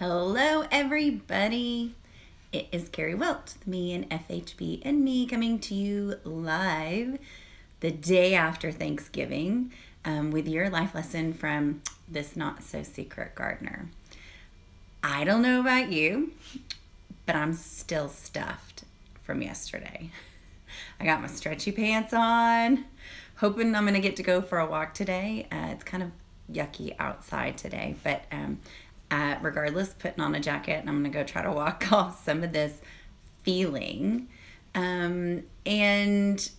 Hello, everybody. It is Carrie Wilt, me and FHB and me coming to you live the day after Thanksgiving with your life lesson from this not so secret gardener. I don't know about you, but I'm still stuffed from yesterday. I got my stretchy pants on, hoping I'm going to get to go for a walk today. It's kind of yucky outside today, but regardless, putting on a jacket and I'm going to go try to walk off some of this feeling. And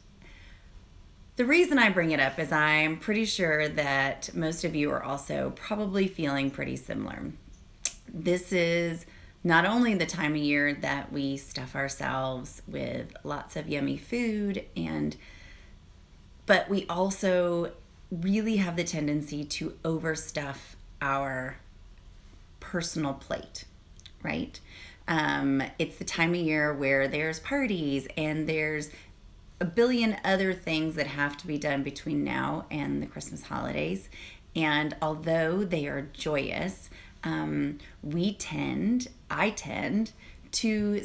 the reason I bring it up is I'm pretty sure that most of you are also probably feeling pretty similar. This is not only the time of year that we stuff ourselves with lots of yummy food, but we also really have the tendency to overstuff our personal plate, right? It's the time of year where there's parties and there's a billion other things that have to be done between now and the Christmas holidays. And although they are joyous, I tend to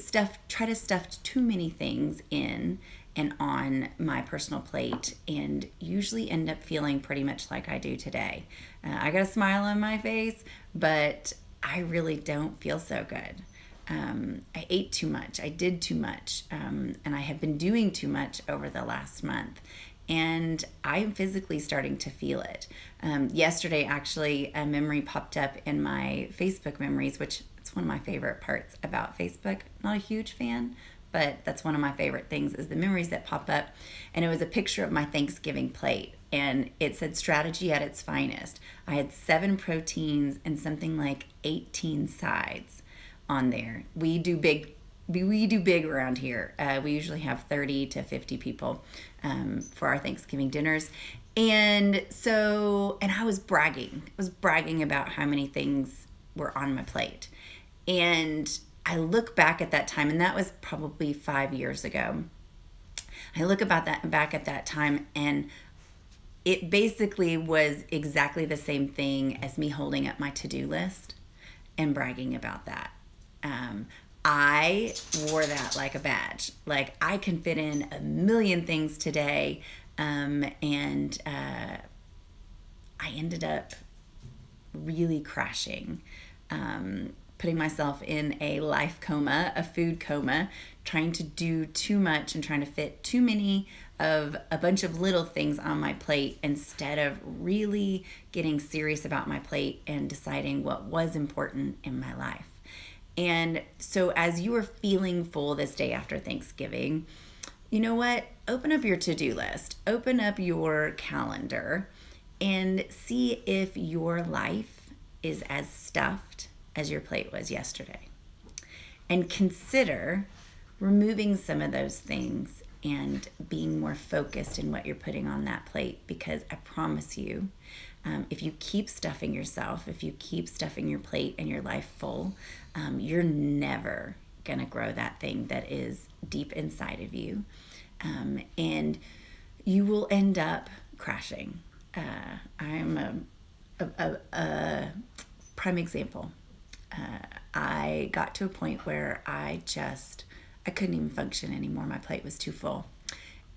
try to stuff too many things in and on my personal plate, and usually end up feeling pretty much like I do today. I got a smile on my face, but I really don't feel so good. I ate too much. I did too much. And I have been doing too much over the last month. And I'm physically starting to feel it. Yesterday, actually, a memory popped up in my Facebook memories, which it's one of my favorite parts about Facebook. Not a huge fan, but that's one of my favorite things is the memories that pop up. And it was a picture of my Thanksgiving plate. And it said strategy at its finest. I had 7 proteins and something like 18 sides on there. We do big around here. We usually have 30 to 50 people for our Thanksgiving dinners. And I was bragging. I was bragging about how many things were on my plate. And I look back at that time, and that was probably 5 years ago. I look back at that time, and it basically was exactly the same thing as me holding up my to-do list and bragging about that. I wore that like a badge. Like, I can fit in a million things today, and I ended up really crashing, putting myself in a life coma, a food coma, trying to do too much and trying to fit too many of a bunch of little things on my plate instead of really getting serious about my plate and deciding what was important in my life. And so as you are feeling full this day after Thanksgiving, you know what? Open up your to-do list, open up your calendar, and see if your life is as stuffed as your plate was yesterday. And consider removing some of those things and being more focused in what you're putting on that plate, because I promise you, if you keep stuffing yourself, if you keep stuffing your plate and your life full, you're never gonna grow that thing that is deep inside of you, and you will end up crashing. I'm a prime example. I got to a point where I couldn't even function anymore. My plate was too full.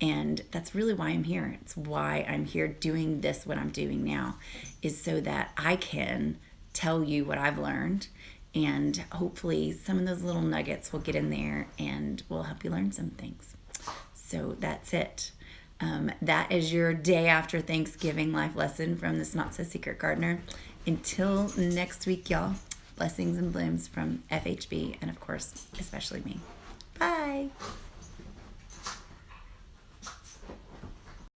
And that's really why I'm here. It's why I'm here doing this, what I'm doing now, is so that I can tell you what I've learned. And hopefully some of those little nuggets will get in there and will help you learn some things. So that's it. That is your day after Thanksgiving life lesson from this Not So Secret Gardener. Until next week, y'all, blessings and blooms from FHB and, of course, especially me. Bye.